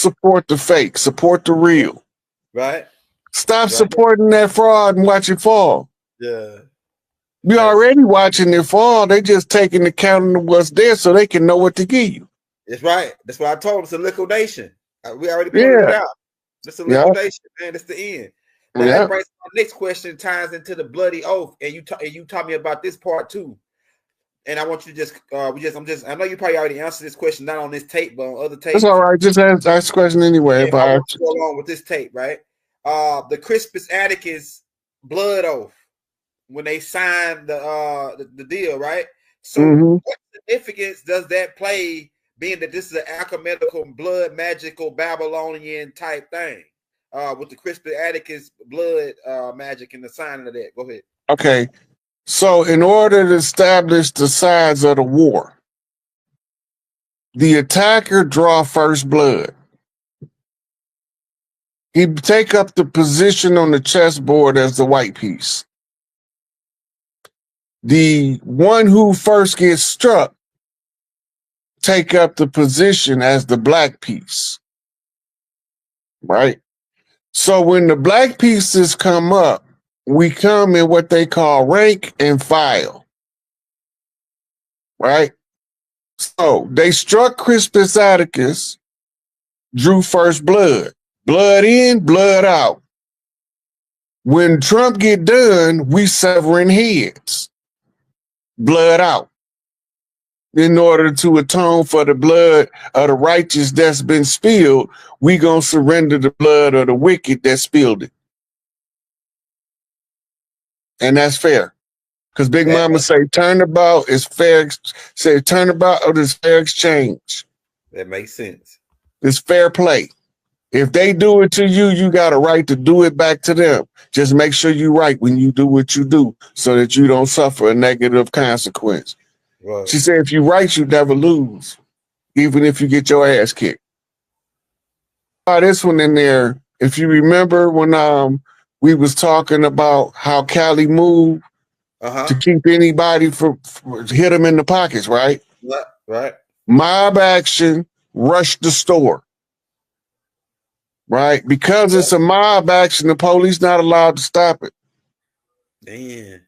support the fake. Support the real. Right. Stop supporting that fraud and watch it fall. Yeah. We already watching it fall. They just taking account of what's there so they can know what to give you. That's right. That's what I told them. It's a liquidation. We already pointed it out. It's a liquidation, man. It's the end. Now that brings my next question, ties into the bloody oath, and you taught me about this part too. And I want you to just I know you probably already answered this question, not on this tape, but on other tapes. That's all right. Just ask the question anyway. Yeah, I want to go along with this tape, right? The Crispus Attucks blood oath when they signed the deal, right? So what significance does that play, being that this is an alchemical, blood, magical, Babylonian type thing, with the Crispus Attucks blood magic and the signing of that? Go ahead. Okay. So in order to establish the sides of the war, the attacker draw first blood. He take up the position on the chessboard as the white piece. The one who first gets struck take up the position as the black piece. Right? So when the black pieces come up, we come in what they call rank and file. Right? So they struck Crispus Attucks, drew first blood. Blood in, blood out. When Trump get done, we severing heads. Blood out. In order to atone for the blood of the righteous that's been spilled, we gonna surrender the blood of the wicked that spilled it. And that's fair. Because Big Mama say turnabout is fair. Say turnabout is fair exchange. That makes sense. It's fair play. If they do it to you, you got a right to do it back to them. Just make sure you're right when you do what you do so that you don't suffer a negative consequence. Right. She said, if you're right, you never lose, even if you get your ass kicked. This one in there, if you remember when we was talking about how Cali moved to keep anybody from hit them in the pockets, right? Right. Mob action, rush the store. Right? Because it's a mob action, the police not allowed to stop it. Damn.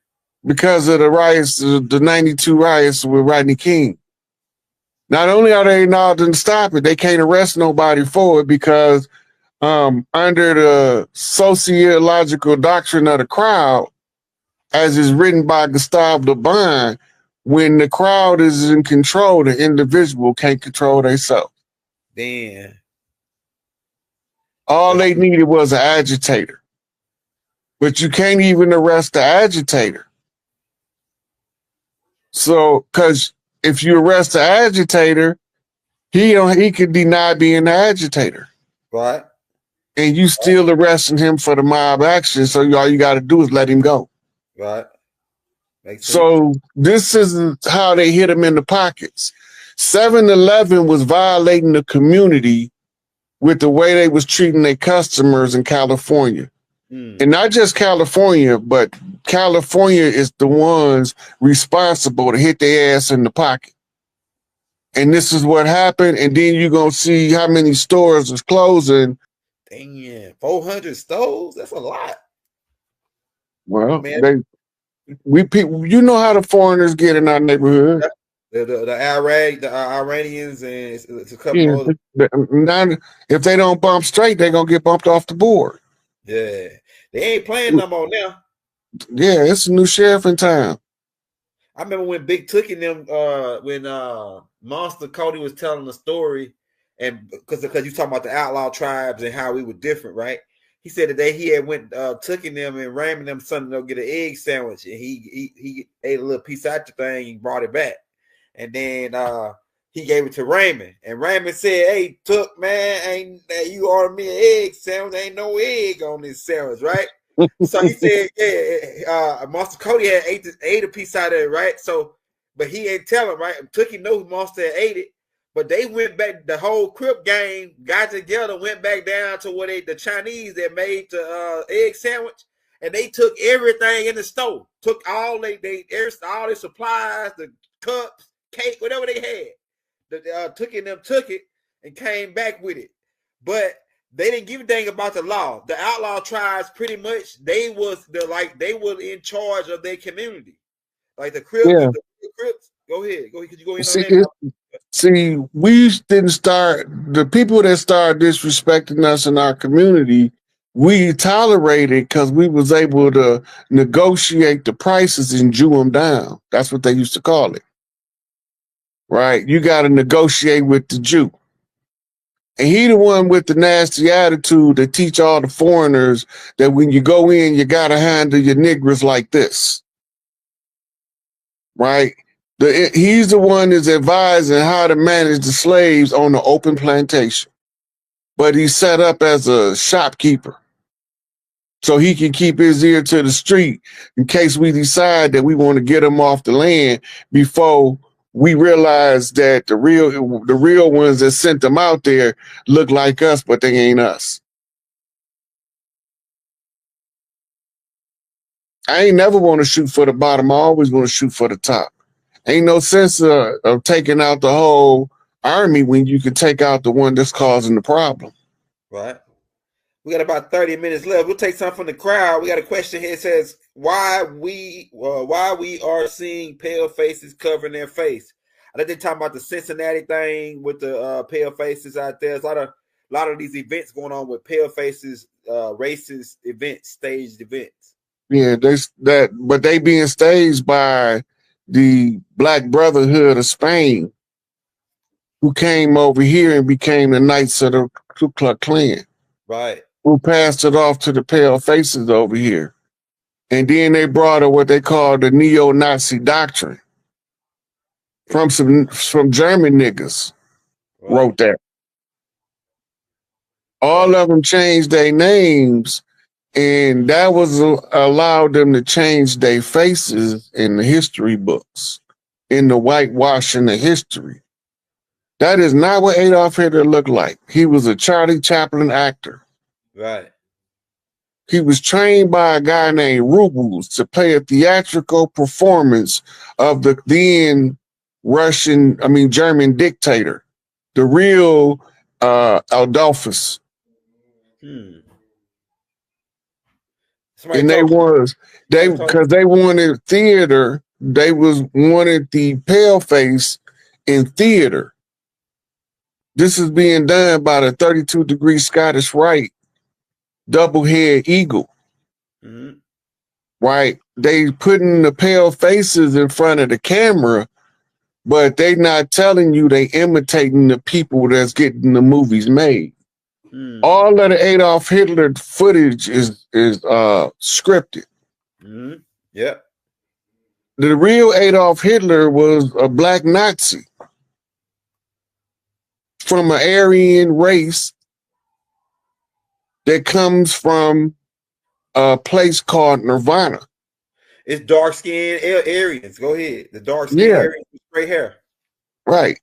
Because of the riots, the 92 riots with Rodney King. Not only are they not to stop it, they can't arrest nobody for it because under the sociological doctrine of the crowd, as is written by Gustave Le Bon, when the crowd is in control, the individual can't control themselves. Damn. All they needed was an agitator. But you can't even arrest the agitator. So, because if you arrest the agitator, he could deny being the agitator. Right. And you still arresting him for the mob action, so all you got to do is let him go. Right. So this is how they hit him in the pockets. 7-Eleven was violating the community with the way they was treating their customers in California. And not just California, but California is the ones responsible to hit their ass in the pocket. And this is what happened. And then you're going to see how many stores is closing. Damn, 400 stores? That's a lot. Well, people, you know how the foreigners get in our neighborhood. The Iranians and it's a couple of if they don't bump straight, they're going to get bumped off the board. Yeah. They ain't playing no more now. Yeah, it's a new sheriff in town. I remember when Big Took in them, when Monster Cody was telling the story, and because you talking about the Outlaw Tribes and how we were different, right? He said that he had went took in them and ramming them something to go get an egg sandwich, and he ate a little piece out the thing and brought it back, and then he gave it to Raymond, and Raymond said, "Hey, Took, man, you ordered me an egg sandwich? Ain't no egg on this sandwich, right?" So he said, "Yeah, Monster Cody had ate a piece out of it, right?" So, but he ain't tell him, right? Tookie knew Monster had ate it, but they went back. The whole Crip gang got together, went back down to where the Chinese that made the egg sandwich, and they took everything in the store, took all all their supplies, the cups, cake, whatever they had. Took it and came back with it. but they didn't give a dang about the law. The outlaw tribes, pretty much, they were in charge of their community, like the Crips. Yeah. The Crips. Go ahead. Could you go in on See, that? see, we didn't start, the people that started disrespecting us in our community, we tolerated because we was able to negotiate the prices and Jew them down. That's what they used to call it. Right? You got to negotiate with the Jew. And he the one with the nasty attitude that teach all the foreigners that when you go in, you got to handle your niggers like this. Right? He's the one that's advising how to manage the slaves on the open plantation. But he's set up as a shopkeeper. So he can keep his ear to the street in case we decide that we want to get him off the land before we realize that the real ones that sent them out there look like us, but they ain't us. I ain't never want to shoot for the bottom. I always want to shoot for the top. Ain't no sense of taking out the whole army when you can take out the one that's causing the problem. Right. We got about 30 minutes left. We'll take some from the crowd. We got a question here. It says, why we are seeing pale faces covering their face. I think they're talking about the Cincinnati thing with the pale faces out there. There's a lot of these events going on with pale faces, racist events, staged events. Yeah, but they being staged by the Black Brotherhood of Spain, who came over here and became the Knights of the Ku Klux Klan. Right. Who passed it off to the pale faces over here. And then they brought what they call the neo-Nazi doctrine from German niggas. Right. Wrote that. All of them changed their names, and that was allowed them to change their faces in the history books, in the whitewashing of history. That is not what Adolf Hitler looked like. He was a Charlie Chaplin actor. Right. He was trained by a guy named Rubens to play a theatrical performance of the then German dictator, the real Adolphus. And because they wanted theater, they wanted the pale face in theater. This is being done by the 32-degree Scottish Rite double head eagle. Mm-hmm. Right? They putting the pale faces in front of the camera, but they not telling you they imitating the people that's getting the movies made. All of the Adolf Hitler footage is scripted. Mm-hmm. Yeah. The real Adolf Hitler was a black Nazi from an Aryan race that comes from a place called Nirvana. It's dark-skinned Aryans. Go ahead. The dark-skinned Aryans with gray hair. Right.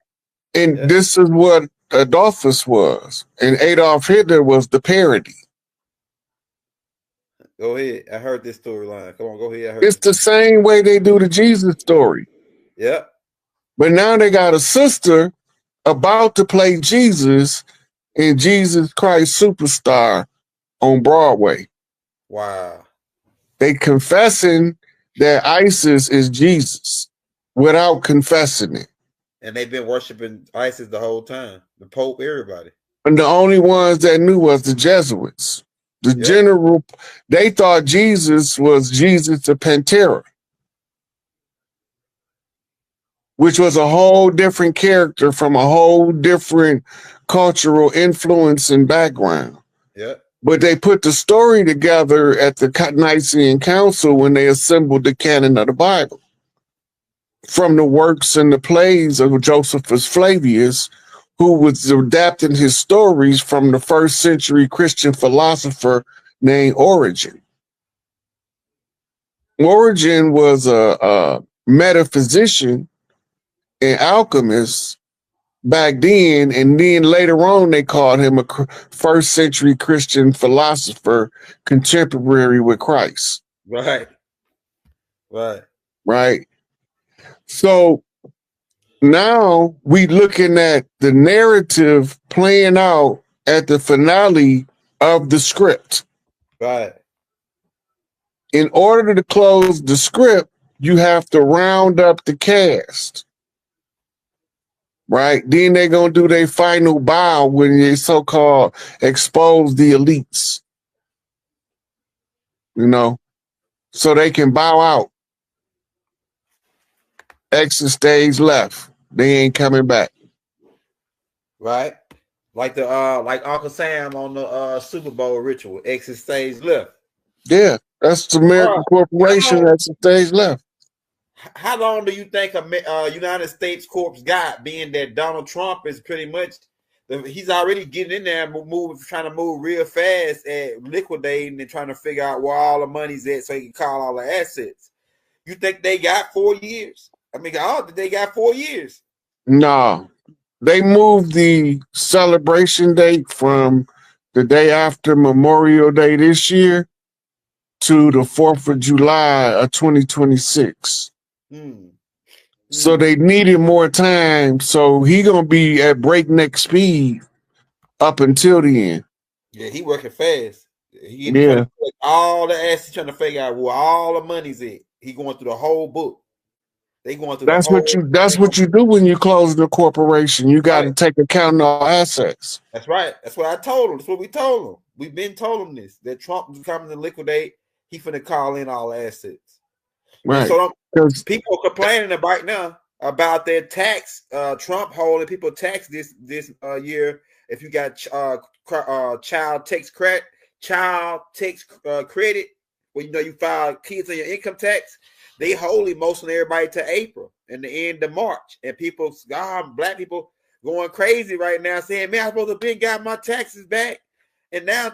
And this is what Adolphus was. And Adolf Hitler was the parody. Go ahead. I heard this storyline. Come on, go ahead. It's the same way they do the Jesus story. Yeah. But now they got a sister about to play Jesus in Jesus Christ Superstar on Broadway. Wow. They confessing that ISIS is Jesus without confessing it. And they've been worshiping ISIS the whole time. The Pope, everybody. And the only ones that knew was the Jesuits. The general, they thought Jesus was Jesus the Pantera, which was a whole different character from a whole different cultural influence and background. Yeah. But they put the story together at the Nicene Council when they assembled the canon of the Bible from the works and the plays of Josephus Flavius, who was adapting his stories from the first century Christian philosopher named Origen. Origen was a metaphysician and alchemist back then, and then later on they called him a first century Christian philosopher contemporary with Christ. Right. So now we looking at the narrative playing out at the finale of the script. Right. In order to close the script, you have to round up the cast. Right? Then they're going to do their final bow when they so-called expose the elites. You know? So they can bow out. Exit stage left. They ain't coming back. Right. Like the like Uncle Sam on the Super Bowl ritual. Exit stage left. Yeah, that's the American corporation. That's the stage left. How long do you think a United States Corps got, being that Donald Trump is pretty much, he's already getting in there, trying to move real fast at liquidating and trying to figure out where all the money's at so he can call all the assets. You think they got 4 years? I mean, they got 4 years. No, they moved the celebration date from the day after Memorial Day this year to the 4th of July of 2026. So they needed more time. So he gonna be at breakneck speed up until the end. Yeah, he working fast. He Yeah, all the assets, trying to figure out where all the money's at. He going through the whole book. They going through that's what you do when you close the corporation. You got to take account of all assets. That's right. That's what I told him. That's what we told him. We've been told him this, that Trump is coming to liquidate. He finna call in all assets. Right. So people are complaining right now about their tax. Trump holding people tax this year. If you got child tax credit, well, you know, you file kids on your income tax. They holding most of everybody to April and the end of March, and people, black people going crazy right now, saying, "Man, I'm supposed to have been got my taxes back," and now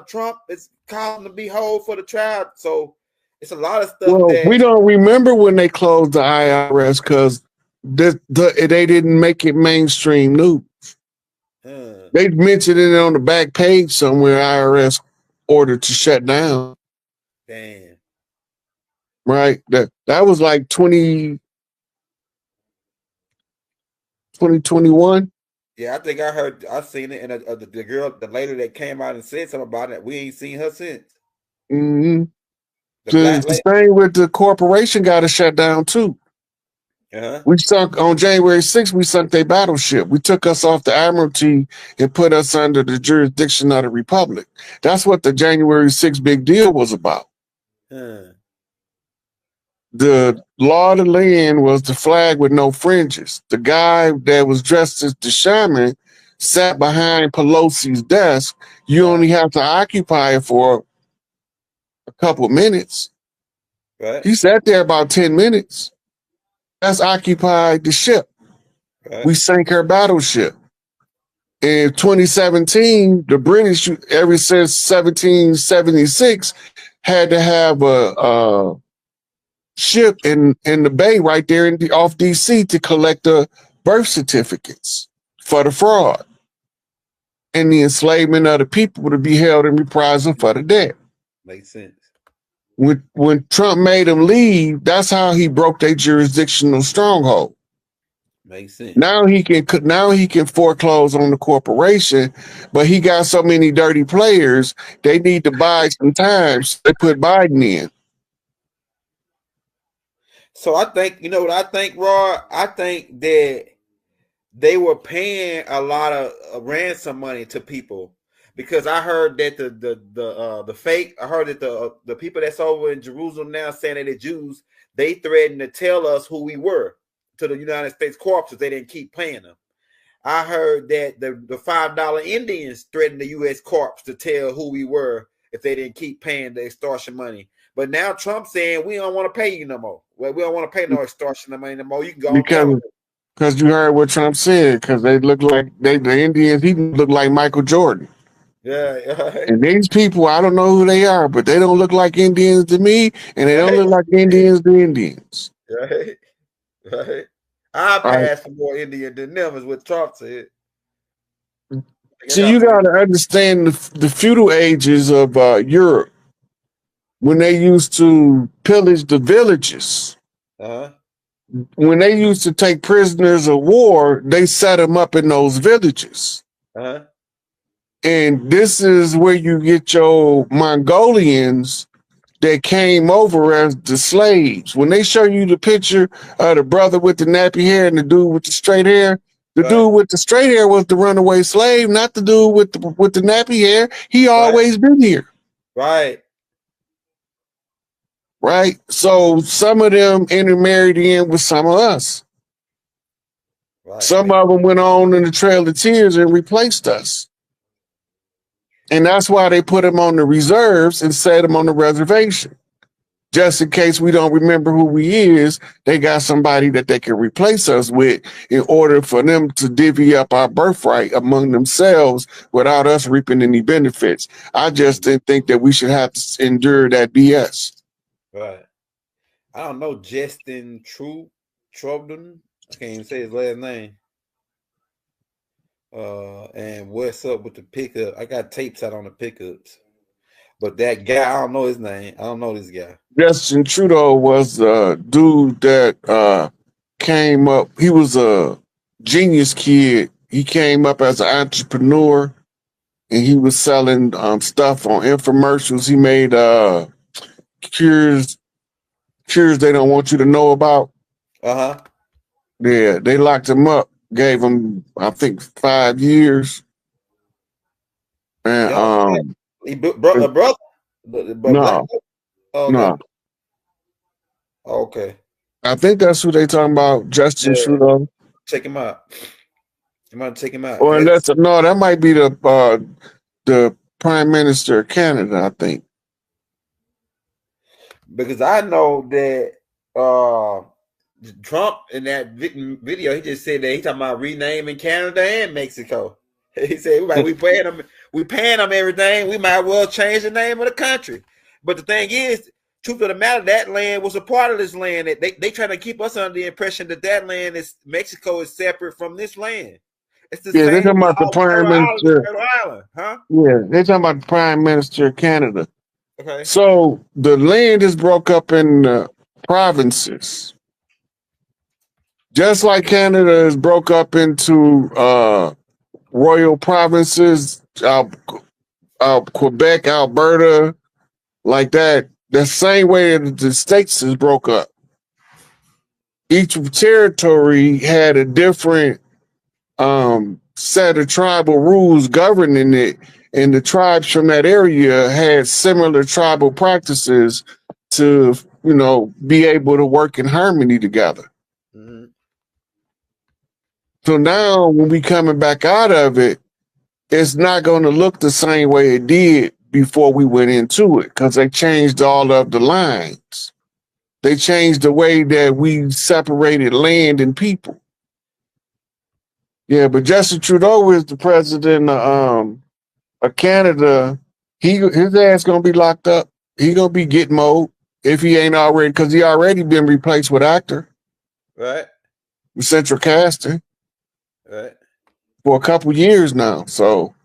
Trump is calling to be hold for the trial. So it's a lot of stuff. Well, we don't remember when they closed the IRS because they didn't make it mainstream news. They mentioned it on the back page somewhere. IRS ordered to shut down. Damn. Right. That was like 2021. Yeah, I think I seen it, and the lady that came out and said something about it, we ain't seen her since. Mm-hmm. The same with the corporation got to shut down too. We sunk on January 6th. We sunk their battleship. We took us off the Admiralty and put us under the jurisdiction of the Republic. That's what the January 6th big deal was about. The law of the land was the flag with no fringes. The guy that was dressed as the shaman sat behind Pelosi's desk. You only have to occupy it for a couple minutes. Right. He sat there about 10 minutes. That's occupied the ship. Right. We sank her battleship. In 2017, the British, ever since 1776, had to have a ship in the bay right there off DC to collect the birth certificates for the fraud and the enslavement of the people to be held in reprisal for the debt. Makes sense. When Trump made them leave, that's how he broke their jurisdictional stronghold. Makes sense. Now he can foreclose on the corporation, but he got so many dirty players, they need to buy some time. So they put Biden in. So I think, you know what I think, Roy? I think that they were paying a lot of ransom money to people, because I heard that the fake, I heard that the people that's over in Jerusalem now saying that they're Jews, they threatened to tell us who we were to the United States Corps if they didn't keep paying them. I heard that the $5 Indians threatened the U.S. Corps to tell who we were if they didn't keep paying the extortion money. But now Trump's saying we don't want to pay you no more. Well, we don't want to pay no extortion money no more. You can go because you heard what Trump said, because they look like the Indians even look like Michael Jordan. Yeah. And these people, I don't know who they are, but they don't look like Indians to me, and they don't look like Indians to Indians. Right. I pass for more Indian than them, is what Trump said. So you got to understand the feudal ages of Europe, when they used to pillage the villages. When they used to take prisoners of war, they set them up in those villages. And this is where you get your Mongolians that came over as the slaves. When they show you the picture of the brother with the nappy hair and the dude with the straight hair, the dude with the straight hair was the runaway slave, not the dude with the nappy hair. He always been here. Right. Right. So some of them intermarried in with some of us. Right. Some of them went on in the Trail of Tears and replaced us. And that's why they put him on the reserves and set him on the reservation. Just in case we don't remember who we is, they got somebody that they can replace us with in order for them to divvy up our birthright among themselves without us reaping any benefits. I just didn't think that we should have to endure that BS. Right. I don't know Justin Trubden. I can't even say his last name. And what's up with the pickup? I got tapes out on the pickups, but that guy, I don't know his name. I don't know this guy. Justin Trudeau was a dude that came up. He was a genius kid. He came up as an entrepreneur, and he was selling stuff on infomercials. He made cures they don't want you to know about. Yeah, they locked him up. Gave him, I think, 5 years. And he brother. No. No. Okay. I think that's who they talking about, Justin Trudeau. Check him out. You might check him out. Or that might be the Prime Minister of Canada, I think. Because I know that Trump in that video, he just said that he talking about renaming Canada and Mexico. He said we paying them everything. We might well change the name of the country. But the thing is, truth of the matter, that land was a part of this land. They trying to keep us under the impression that land is Mexico is separate from this land. It's the same. They're talking about the Prime Minister. Island, huh? Yeah, they're talking about the Prime Minister of Canada. Okay. So the land is broke up in provinces. Just like Canada is broke up into royal provinces, Quebec, Alberta, like that. The same way that the states is broke up. Each territory had a different set of tribal rules governing it, and the tribes from that area had similar tribal practices to, be able to work in harmony together. Mm-hmm. So now when we coming back out of it, it's not going to look the same way it did before we went into it, because they changed all of the lines. They changed the way that we separated land and people. Yeah, but Justin Trudeau is the president of Canada. His ass gonna be locked up. He gonna be Gitmo if he ain't already, because he already been replaced with actor. Right. With central casting. Right. For a couple years now. So,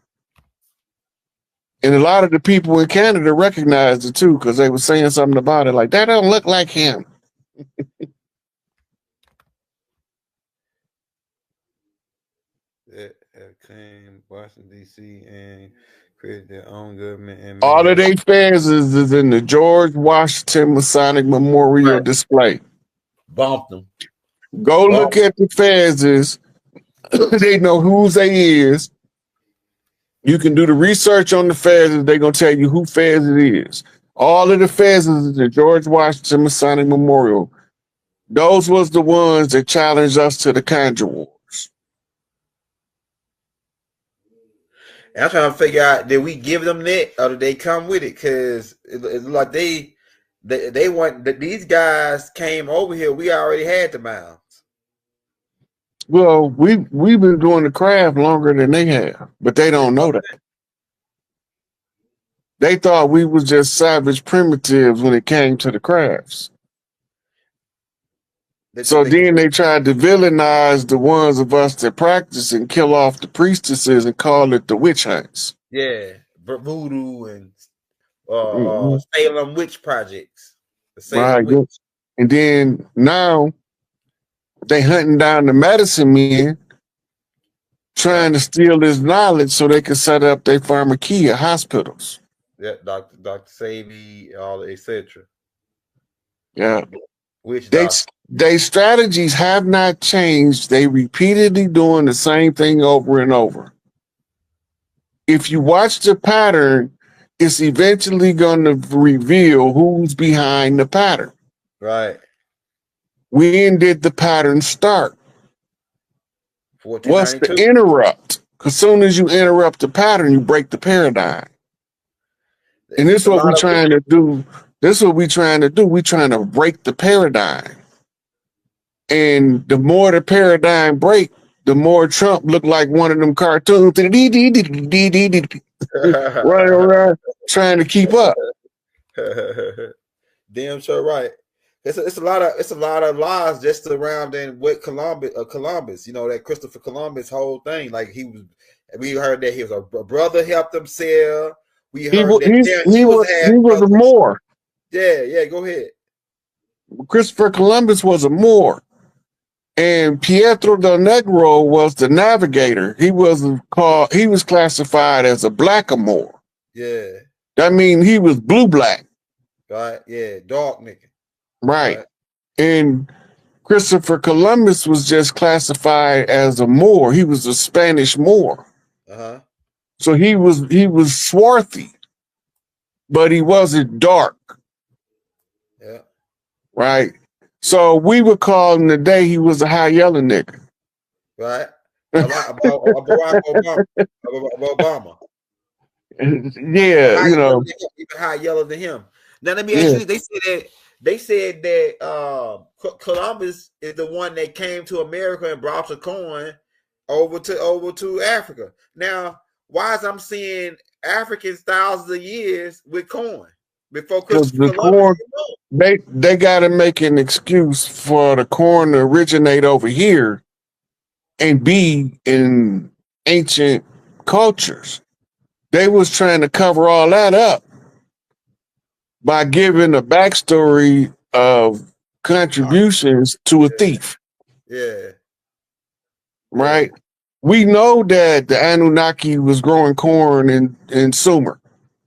and a lot of the people in Canada recognized it too, because they were saying something about it like, that don't look like him. Came Washington D.C. and created their own government. And all of their Fezes is in the George Washington Masonic Memorial display. Bumped them. Go look at the Fezes. They know whose they is. You can do the research on the Fezes. They're gonna tell you who Fezes is. All of the Fezes is the George Washington Masonic Memorial. Those was the ones that challenged us to the Conjure Wars. And I'm trying to figure out, did we give them that or did they come with it? Because it's like they want these guys came over here. We already had the mounds. Well, we've been doing the craft longer than they have, but they don't know that. They thought we was just savage primitives when it came to the crafts. So then they tried to villainize the ones of us that practice and kill off the priestesses and call it the witch hunts. Yeah, voodoo and Salem witch projects. Right. Witch. And then now they hunting down the medicine men trying to steal his knowledge so they can set up their pharmacia hospitals. Yeah, Dr. Savy, all etc. Yeah. Which they strategies have not changed. They repeatedly doing the same thing over and over. If you watch the pattern, it's eventually going to reveal who's behind the pattern. Right. When did the pattern start? What's the interrupt? Because as soon as you interrupt the pattern, you break the paradigm. And this is what we're trying to do. This is what we're trying to do. We're trying to break the paradigm. And the more the paradigm break, the more Trump looked like one of them cartoons. Running around trying to keep up. Damn sure right. It's a lot of lies just around and with Columbus. You know, that Christopher Columbus whole thing. Like we heard that he was a brother helped him sail. We heard he was a Moor. Yeah, go ahead. Christopher Columbus was a Moor. And Pietro del Negro was the navigator. He was classified as a blackamoor. Yeah. That means he was blue-black. Right, yeah, dark nigga. Right. And Christopher Columbus was just classified as a Moor. He was a Spanish Moor. Uh-huh. So he was swarthy, but he wasn't dark. Yeah. Right. So we would call him today he was a high yellow nigga. Right. About Obama. Yeah, you know. Even high yellow than him. Now let me ask you, they said that Columbus is the one that came to America and brought the corn over to Africa. Now, why is I'm seeing Africans thousands of years with corn before Christopher Columbus? They got to make an excuse for the corn to originate over here and be in ancient cultures. They was trying to cover all that up by giving a backstory of contributions to a thief. Yeah. Right? We know that the Anunnaki was growing corn in Sumer.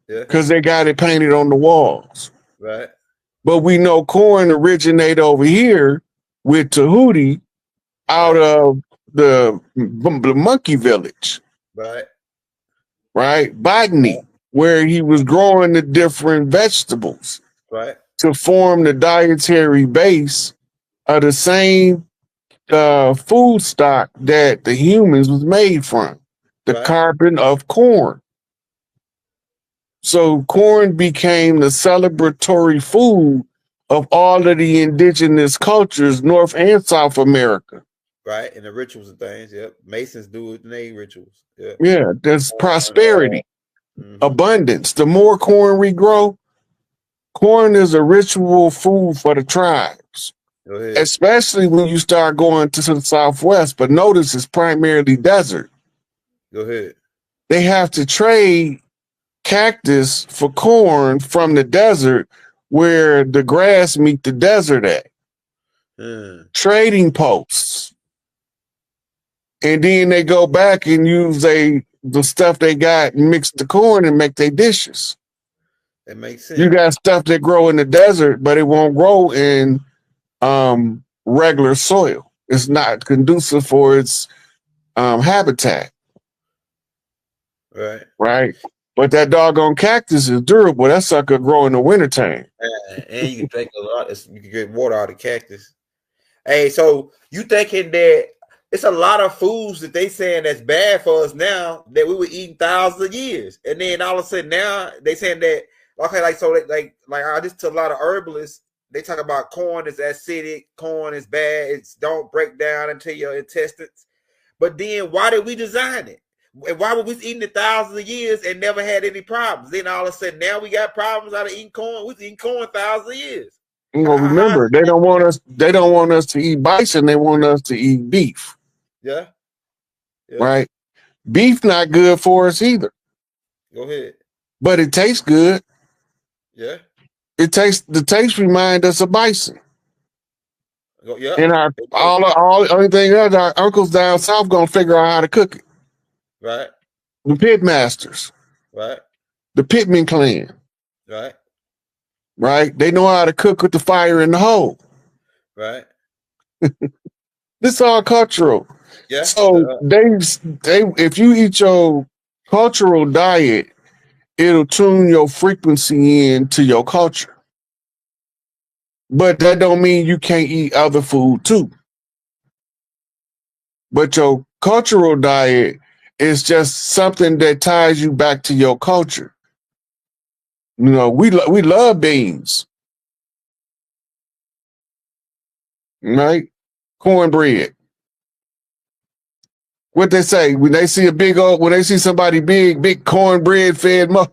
Yeah. Because they got it painted on the walls. Right. But we know corn originated over here with Tahuti out of the monkey village. Right. Right? Botany, where he was growing the different vegetables. Right. To form the dietary base of the same food stock that the humans was made from. The carbon of corn. So corn became the celebratory food of all of the indigenous cultures, North and South America. Right, and the rituals and things. Yep, Masons do it in their rituals. Yep. Yeah, there's prosperity, abundance. The more corn we grow, corn is a ritual food for the tribes, especially when you start going to the Southwest. But notice it's primarily desert. Go ahead. They have to trade cactus for corn from the desert where the grass meet the desert at. Trading posts. And then they go back and use the stuff they got and mix the corn and make their dishes. That makes sense. You got stuff that grow in the desert, but it won't grow in regular soil. It's not conducive for its habitat. Right. Right. But that doggone cactus is durable. That sucker grow in the wintertime. And you can drink a lot. You can get water out of cactus. Hey, so you thinking that it's a lot of foods that they saying that's bad for us now that we were eating thousands of years, and then all of a sudden now they saying that like I just to a lot of herbalists, they talk about corn is acidic, corn is bad, it's don't break down into your intestines. But then why did we design it? And why were we eating it thousands of years and never had any problems? Then all of a sudden now we got problems out of eating corn. We've eating corn thousands of years. You know, remember, they don't want us to eat bison, they want us to eat beef. Yeah. Right? Beef not good for us either. Go ahead. But it tastes good. Yeah. The taste remind us of bison. Yeah. And only thing is our uncles down south gonna figure out how to cook it. Right. The pit masters, Right. the pitman clan, Right. right? They know how to cook with the fire in the hole. Right. This is all cultural. Yeah. So they if you eat your cultural diet, it'll tune your frequency in to your culture. But that don't mean you can't eat other food too. But your cultural diet is just something that ties you back to your culture. You know, we love beans, right? Cornbread. What they say when they see when they see somebody big cornbread fed a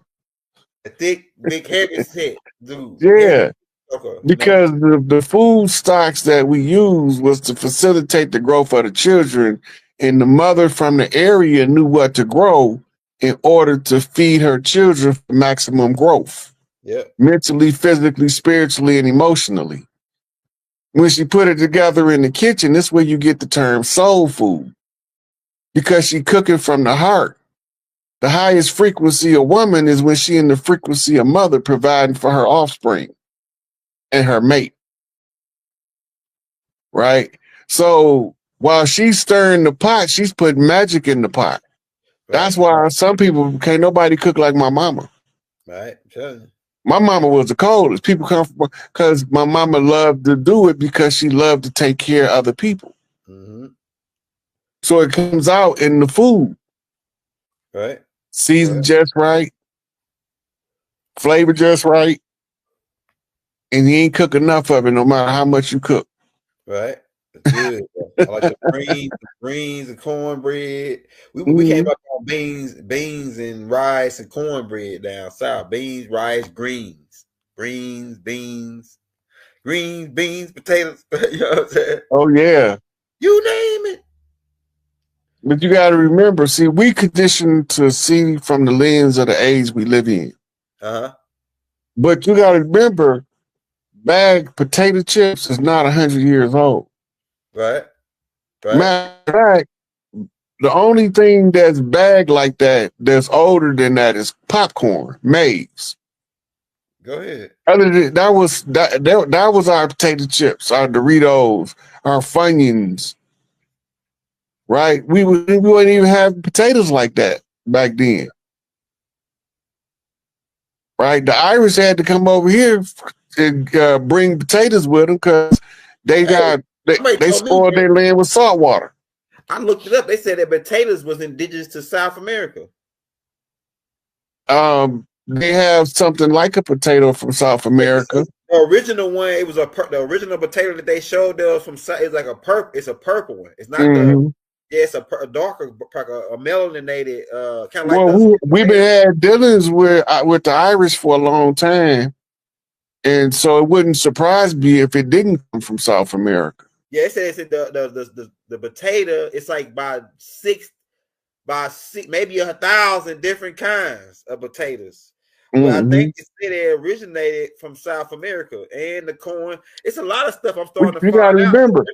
thick, big, heavy set, dude. yeah. Okay. Because the food stocks that we use was to facilitate the growth of the children, and the mother from the area knew what to grow in order to feed her children for maximum growth. Yeah. Mentally, physically, spiritually, and emotionally. When she put it together in the kitchen, that's where you get the term soul food. Because she cooking from the heart. The highest frequency of woman is when she in the frequency of mother providing for her offspring and her mate. Right? So while she's stirring the pot, she's putting magic in the pot. Right. That's why some people can't nobody cook like my mama. Right. Sure. My mama was the coldest. People come from because my mama loved to do it because she loved to take care of other people. Mm-hmm. So it comes out in the food. Right. Seasoned just right. Flavor just right. And you ain't cook enough of it no matter how much you cook. Right. Good. I like the greens and cornbread. We came up on beans and rice and cornbread down south. Beans, rice, greens, beans, potatoes. You know what I'm saying? Oh yeah. You name it. But you got to remember, see, we conditioned to see from the lens of the age we live in. Uh-huh. But you got to remember, bagged potato chips is not 100 years old. Right. Matter of fact, the only thing that's bagged like that that's older than that is popcorn, maize. Go ahead. Other than that was our potato chips, our Doritos, our Funyuns. Right? We wouldn't even have potatoes like that back then. Right? The Irish had to come over here and bring potatoes with them because they spoiled their land with salt water. I looked it up. They said that potatoes was indigenous to South America. They have something like a potato from South America. The original one, it was the original potato that they showed there was from. It's like a purple. It's a purple one. It's not the. Yeah, it's a darker, a melaninated, kind of like. Well, we've been had dealings with the Irish for a long time, and so it wouldn't surprise me if it didn't come from South America. Yeah, it says the potato. It's like by six, maybe 1,000 different kinds of potatoes. Well, I think it said they originated from South America, and the corn. It's a lot of stuff I'm starting to find out. You got to remember,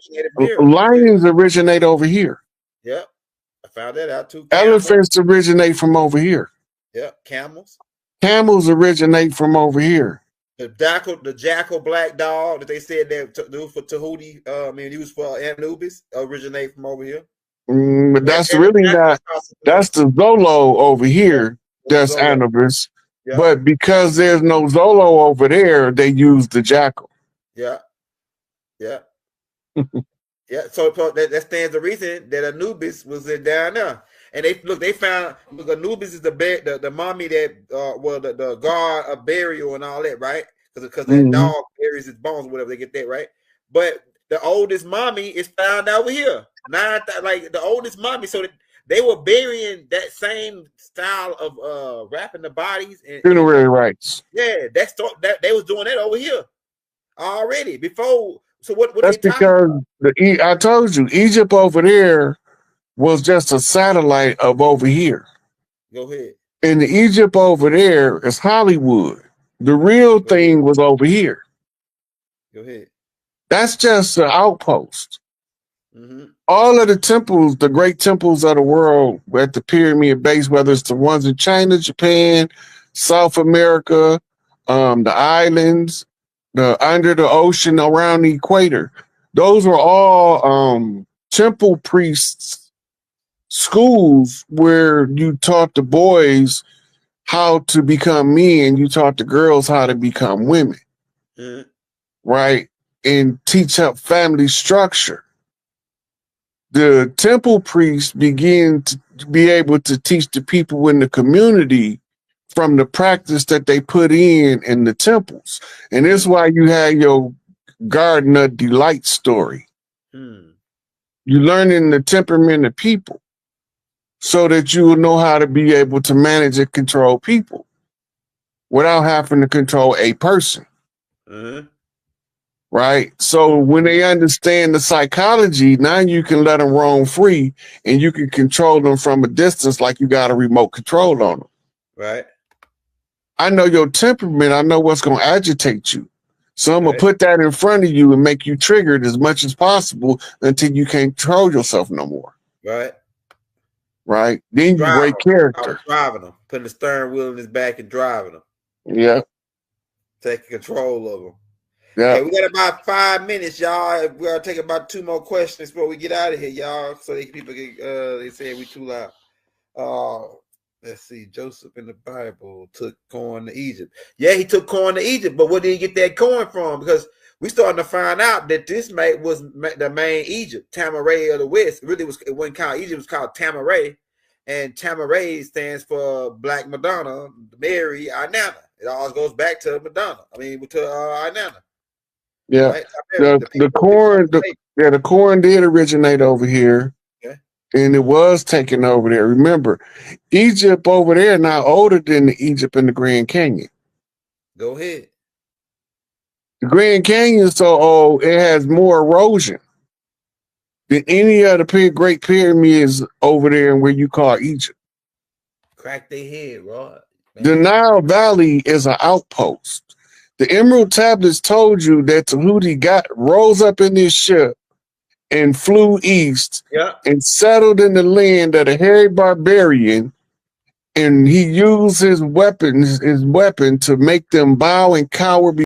lions originate over here. Yep, I found that out too. Elephants originate from over here. Yep, camels. Camels originate from over here. The jackal black dog that they said that do for Tahuti, he was for Anubis, originate from over here. But that's really not. That's the Zolo over here. That's Anubis. Yeah. But because there's no Zolo over there, they use the jackal. Yeah. Yeah. Yeah. So that stands the reason that Anubis was down there. And they found Anubis is the mommy that the god of burial and all that, right? Because that dog buries his bones, whatever, they get that, right? But the oldest mommy is found over here. Like the oldest mommy, so that they were burying that same style of wrapping the bodies and funerary rites. Yeah, that they was doing that over here already before. So what that's because I told you Egypt over there was just a satellite of over here. Go ahead. And the Egypt over there is Hollywood. The real thing was over here. Go ahead. That's just an outpost. All of the temples, the great temples of the world at the pyramid base, whether it's the ones in China, Japan, South America, the islands, the under the ocean around the equator, those were all temple priests schools where you taught the boys how to become men, you taught the girls how to become women, right? And teach up family structure. The temple priests begin to be able to teach the people in the community from the practice that they put in the temples. And this is why you had your Garden of Delight story. You learning the temperament of people so that you will know how to be able to manage and control people without having to control a person. Right? So when they understand the psychology, now you can let them roam free and you can control them from a distance like you got a remote control on them. Right. I know your temperament. I know what's going to agitate you. So I'm going to put that in front of you and make you triggered as much as possible until you can't control yourself no more. Right. Right. Then you break character. Driving them, putting the steering wheel in his back and driving them. Yeah. Taking control of them. Yeah. Hey, we got about 5 minutes, y'all. We're gonna take about 2 more questions before we get out of here, y'all. So people get they say we too loud. Let's see. Joseph in the Bible took corn to Egypt. Yeah, he took corn to Egypt, but where did he get that corn from? Because we starting to find out that this mate was the main Egypt, Tamaray of the West. It really was, it wasn't called Egypt, it was called Tamaray. And Tamaray stands for Black Madonna, Mary, Inanna. It all goes back to Madonna. I mean, to Inanna. Yeah, right? the corn did originate over here, and it was taken over there. Remember, Egypt over there now older than the Egypt in the Grand Canyon. Go ahead. The Grand Canyon is so old, it has more erosion than any of the great pyramids over there in where you call Egypt. Crack their head, Rod. The Nile Valley is an outpost. The Emerald Tablets told you that Tahuti rose up in this ship and flew east and settled in the land of the hairy barbarian, and he used his weapon to make them bow and cower